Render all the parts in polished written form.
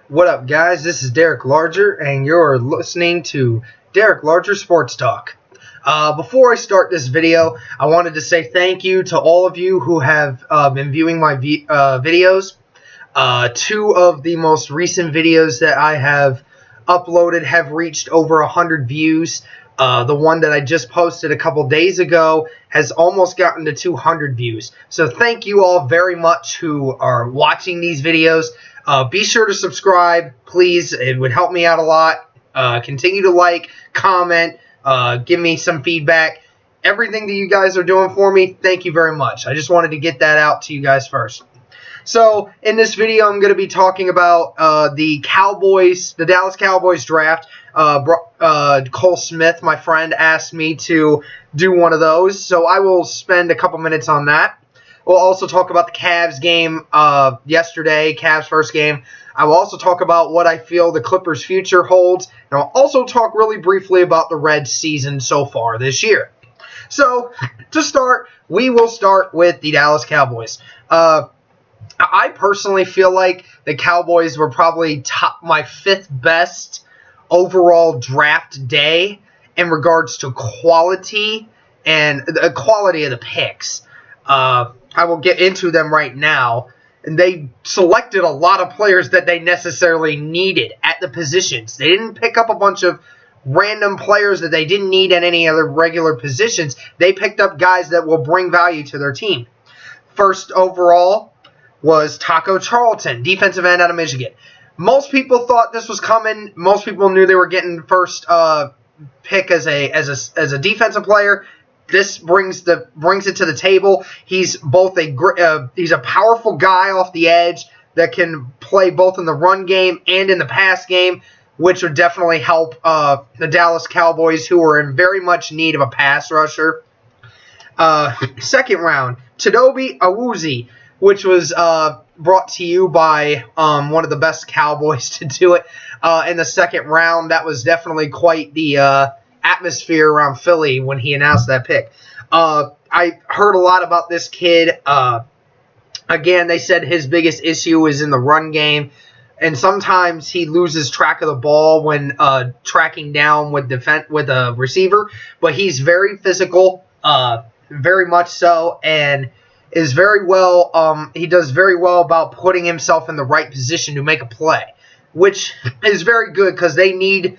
What up, guys? This is Derek Larger, and you're listening to Derek Larger Sports Talk. Before I start this video, I wanted to say thank you to all of you who have been viewing my videos. Two of the most recent videos that I have uploaded have reached over 100 views. The one that I just posted a couple days ago has almost gotten to 200 views. So thank you all very much who are watching these videos. Be sure to subscribe, please. It would help me out a lot. Continue to like, comment, give me some feedback. Everything that you guys are doing for me, thank you very much. I just wanted to get that out to you guys first. So, in this video, I'm going to be talking about the Cowboys, the Dallas Cowboys draft. Cole Smith, my friend, asked me to do one of those, so I will spend a couple minutes on that. We'll also talk about the Cavs game yesterday, Cavs first game. I will also talk about what I feel the Clippers' future holds, and I'll also talk really briefly about the Reds' season so far this year. So, to start, we will start with the Dallas Cowboys. I personally feel like the Cowboys were probably my fifth best overall draft day in regards to quality and the quality of the picks. I will get into them right now. And they selected a lot of players that they necessarily needed at the positions. They didn't pick up a bunch of random players that they didn't need at any other regular positions. They picked up guys that will bring value to their team. First overall was Taco Charlton, defensive end out of Michigan. Most people thought this was coming. Most people knew they were getting first pick as a defensive player. This brings it to the table. He's both he's a powerful guy off the edge that can play both in the run game and in the pass game, which would definitely help the Dallas Cowboys, who are in very much need of a pass rusher. Second round, Chidobe Awuzie, which was brought to you by one of the best Cowboys to do it in the second round. That was definitely quite the atmosphere around Philly when he announced that pick. I heard a lot about this kid. Again, they said his biggest issue is in the run game, and sometimes he loses track of the ball when tracking down with a receiver. But he's very physical, very much so, and is very well. He does very well about putting himself in the right position to make a play, which is very good because they need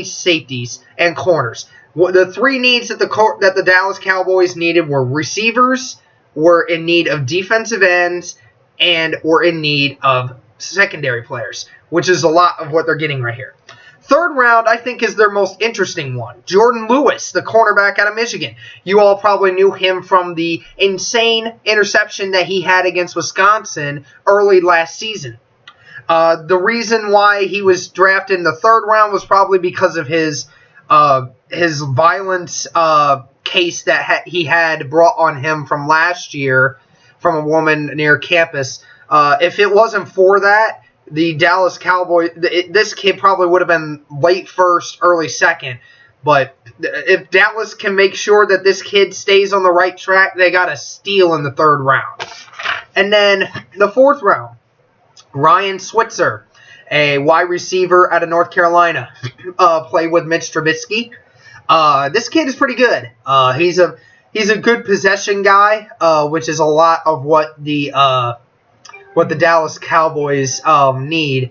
safeties and corners. The three needs that the Dallas Cowboys needed were receivers, were in need of defensive ends, and were in need of secondary players, which is a lot of what they're getting right here. Third round, I think, is their most interesting one. Jordan Lewis, the cornerback out of Michigan. You all probably knew him from the insane interception that he had against Wisconsin early last season. The reason why he was drafted in the third round was probably because of his violence case that he had brought on him from last year from a woman near campus. If it wasn't for that, the Dallas Cowboys, this kid probably would have been late first, early second. But if Dallas can make sure that this kid stays on the right track, they got a steal in the third round. And then the fourth round, Ryan Switzer, a wide receiver out of North Carolina, played with Mitch Trubisky. This kid is pretty good. He's a good possession guy, which is a lot of what the Dallas Cowboys need,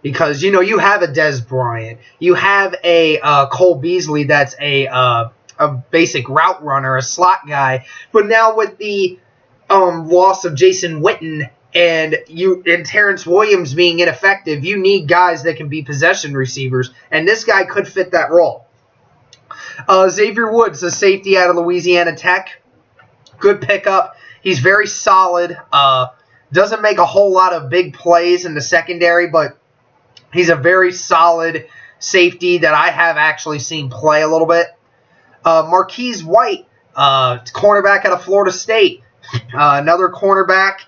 because you have a Dez Bryant, you have a Cole Beasley that's a basic route runner, a slot guy, but now with the loss of Jason Witten and Terrence Williams being ineffective, you need guys that can be possession receivers, and this guy could fit that role. Xavier Woods, a safety out of Louisiana Tech, good pickup. He's very solid. Doesn't make a whole lot of big plays in the secondary, but he's a very solid safety that I have actually seen play a little bit. Marquise White, cornerback out of Florida State, another cornerback,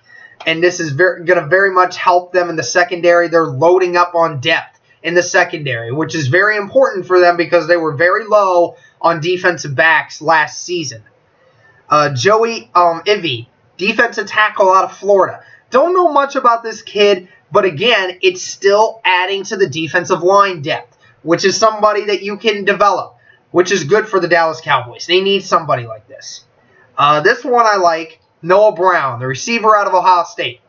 and this is going to very much help them in the secondary. They're loading up on depth in the secondary, which is very important for them because they were very low on defensive backs last season. Joey Ivey, defensive tackle out of Florida. Don't know much about this kid. But again, it's still adding to the defensive line depth, which is somebody that you can develop, which is good for the Dallas Cowboys. They need somebody like this. This one I like, Noah Brown, the receiver out of Ohio State.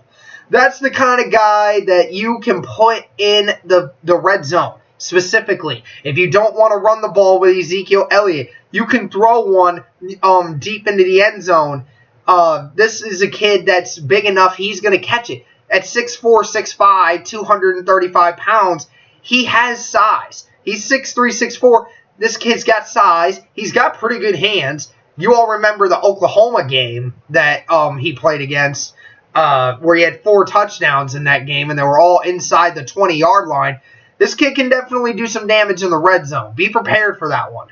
That's the kind of guy that you can put in the red zone. Specifically, if you don't want to run the ball with Ezekiel Elliott, you can throw one deep into the end zone. This is a kid that's big enough, he's going to catch it. At 6'4", 6'5", 235 pounds, he has size. He's 6'3", 6'4". This kid's got size. He's got pretty good hands. You all remember the Oklahoma game that he played against, where he had 4 touchdowns in that game, and they were all inside the 20-yard line. This kid can definitely do some damage in the red zone. Be prepared for that one.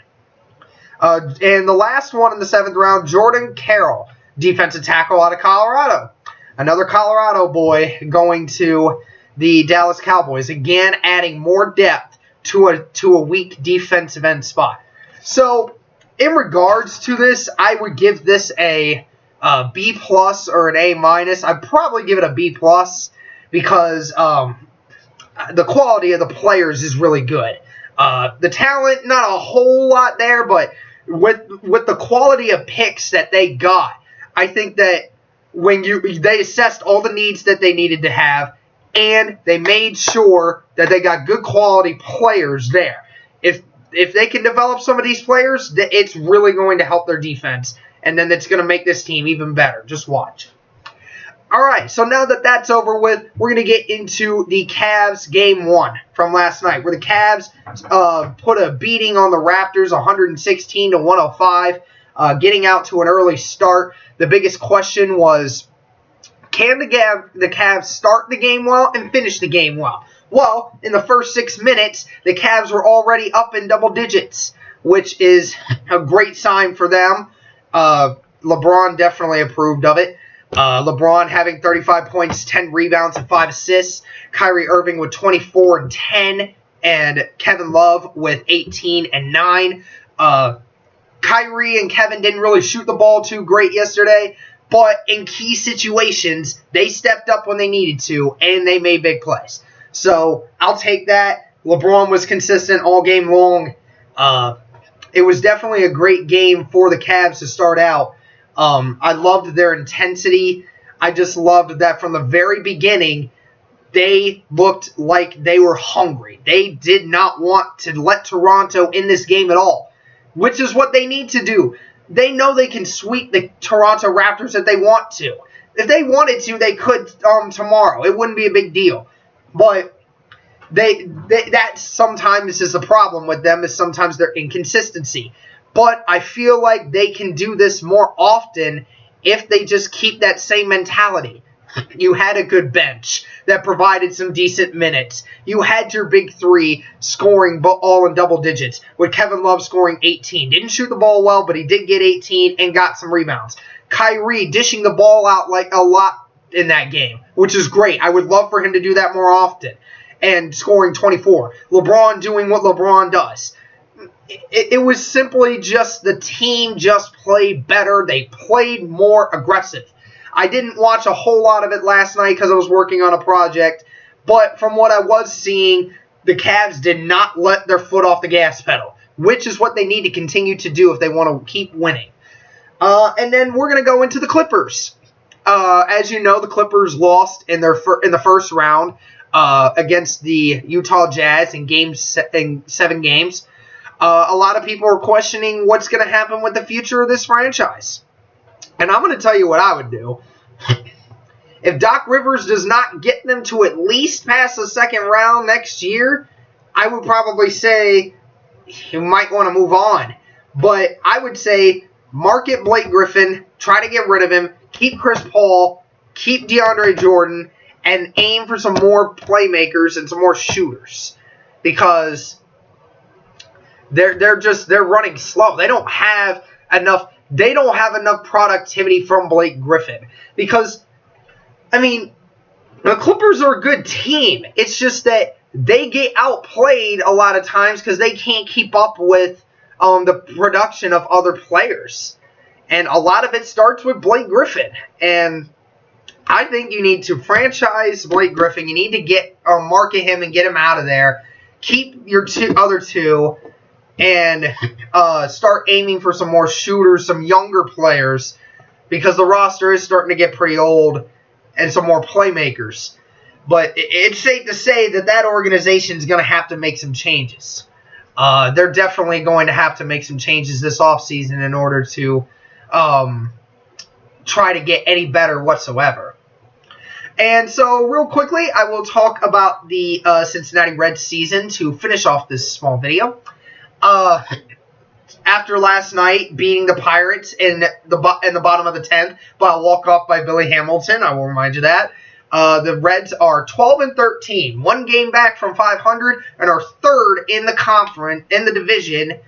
And the last one in the 7th round, Jordan Carroll, defensive tackle out of Colorado. Another Colorado boy going to the Dallas Cowboys. Again, adding more depth to a weak defensive end spot. So, in regards to this, I would give this a B+ or an A-. I'd probably give it a B+ because the quality of the players is really good. The talent, not a whole lot there, but with the quality of picks that they got, I think that when they assessed all the needs that they needed to have, and they made sure that they got good quality players there. If they can develop some of these players, it's really going to help their defense, and then it's going to make this team even better. Just watch. Alright, so now that that's over with, we're going to get into the Cavs Game 1 from last night, where the Cavs put a beating on the Raptors, 116-105, getting out to an early start. The biggest question was, can the Cavs start the game well and finish the game well? Well, in the first 6 minutes, the Cavs were already up in double digits, which is a great sign for them. LeBron definitely approved of it. LeBron having 35 points, 10 rebounds, and 5 assists. Kyrie Irving with 24 and 10. And Kevin Love with 18 and 9. Kyrie and Kevin didn't really shoot the ball too great yesterday. But in key situations, they stepped up when they needed to, and they made big plays. So I'll take that. LeBron was consistent all game long. It was definitely a great game for the Cavs to start out. I loved their intensity. I just loved that from the very beginning, they looked like they were hungry. They did not want to let Toronto in this game at all, which is what they need to do. They know they can sweep the Toronto Raptors if they want to. If they wanted to, they could tomorrow. It wouldn't be a big deal. But that sometimes is the problem with them, is sometimes their inconsistency. But I feel like they can do this more often if they just keep that same mentality. You had a good bench that provided some decent minutes. You had your big three scoring all in double digits, with Kevin Love scoring 18. Didn't shoot the ball well, but he did get 18 and got some rebounds. Kyrie dishing the ball out like a lot in that game, which is great. I would love for him to do that more often. And scoring 24. LeBron doing what LeBron does. It was simply just the team just played better. They played more aggressive. I didn't watch a whole lot of it last night because I was working on a project. But from what I was seeing, the Cavs did not let their foot off the gas pedal, which is what they need to continue to do if they want to keep winning. And then we're going to go into the Clippers. As you know, the Clippers lost in the first round against the Utah Jazz in 7 games. A lot of people are questioning what's going to happen with the future of this franchise. And I'm going to tell you what I would do. If Doc Rivers does not get them to at least pass the second round next year, I would probably say you might want to move on. But I would say market Blake Griffin, try to get rid of him, keep Chris Paul, keep DeAndre Jordan, and aim for some more playmakers and some more shooters. Because they're running slow. They don't have enough productivity from Blake Griffin. Because, I mean, the Clippers are a good team. It's just that they get outplayed a lot of times because they can't keep up with the production of other players. And a lot of it starts with Blake Griffin. And I think you need to franchise Blake Griffin. You need to get or market him and get him out of there. Keep your other two, and start aiming for some more shooters, some younger players, because the roster is starting to get pretty old, and some more playmakers. But it's safe to say that organization is going to have to make some changes. They're definitely going to have to make some changes this offseason in order to try to get any better whatsoever. And so, real quickly, I will talk about the Cincinnati Reds season to finish off this small video. After last night beating the Pirates in the bottom of the 10th by a walk-off by Billy Hamilton, I will remind you that, the Reds are 12-13, one game back from 500, and are third in the division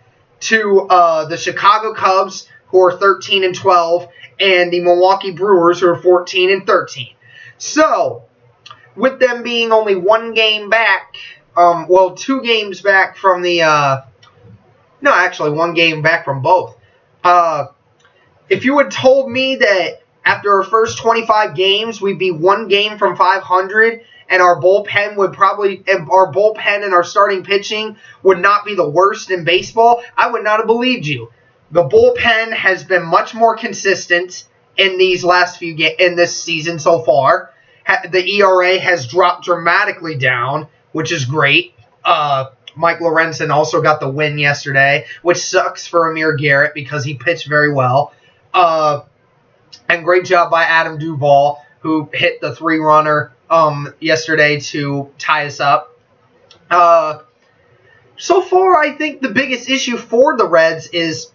to the Chicago Cubs, who are 13-12, and the Milwaukee Brewers, who are 14-13. So, with them being only one game back, 2 games back from the, one game back from both. If you had told me that after our first 25 games, we'd be one game from 500, and our bullpen and our starting pitching would not be the worst in baseball, I would not have believed you. The bullpen has been much more consistent in these last in this season so far. The ERA has dropped dramatically down, which is great. Mike Lorenzen also got the win yesterday, which sucks for Amir Garrett because he pitched very well. And great job by Adam Duvall, who hit the 3-runner yesterday to tie us up. So far, I think the biggest issue for the Reds is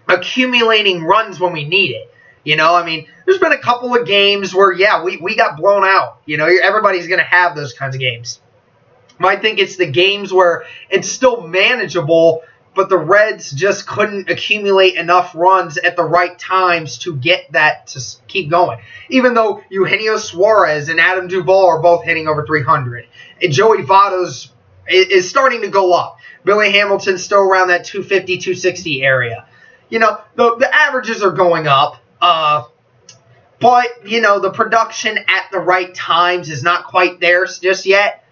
accumulating runs when we need it. There's been a couple of games where, we got blown out. Everybody's going to have those kinds of games. But I think it's the games where it's still manageable, but the Reds just couldn't accumulate enough runs at the right times to get that to keep going. Even though Eugenio Suarez and Adam Duvall are both hitting over 300. And Joey Votto's is starting to go up. Billy Hamilton's still around that 250, 260 area. The averages are going up. But, the production at the right times is not quite there just yet.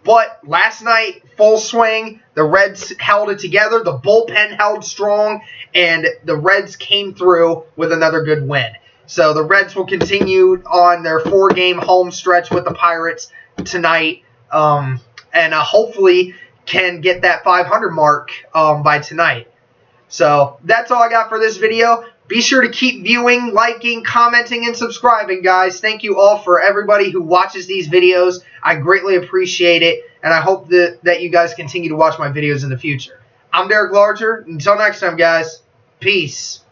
But last night, full swing, the Reds held it together, the bullpen held strong, and the Reds came through with another good win. So the Reds will continue on their 4-game home stretch with the Pirates tonight, and hopefully can get that 500 mark by tonight. So that's all I got for this video. Be sure to keep viewing, liking, commenting, and subscribing, guys. Thank you all for everybody who watches these videos. I greatly appreciate it, and I hope that you guys continue to watch my videos in the future. I'm Derek Larger. Until next time, guys. Peace.